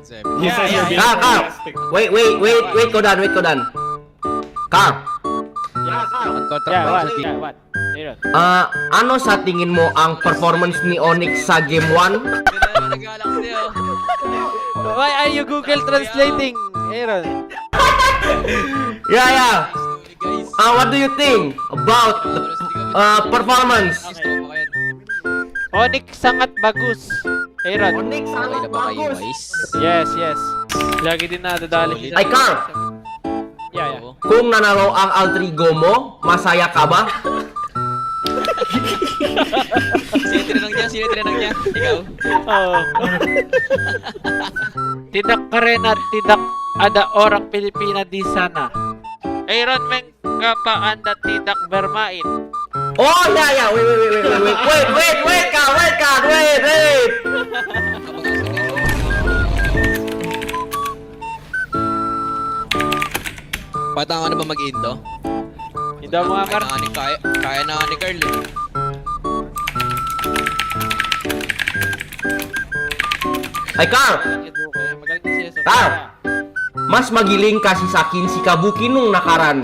Carl. Wait, Kodan. Carl. What? Aaron. Ano sa tingin mo ang performance ni Onyx sa Game 1? Why are you Google translating, Aaron? Yeah. What do you think about the performance? Onyx sangat bagus, Aaron. Onyx, sangat bagus. Yes. Lagi din nadadali. Ay, Carl. Yeah. Kung nanalo ang Altrigo mo, masaya ka ba? Sino tinanong niya? Ikaw? Oo. Tidak keren at tidak ada orang Pilipina di sana. Aaron, mengapa Anda tidak bermain? Oh, yeah. Wait, Carl. Wait. Patang ano ba mag-indo? Hindi mo nga, Kar. Kaya na nga ni Carl eh. Ay, Carl. Magaling din siya. Carl. Mas magiling kasi sa akin si Kabuki nung nakaraan.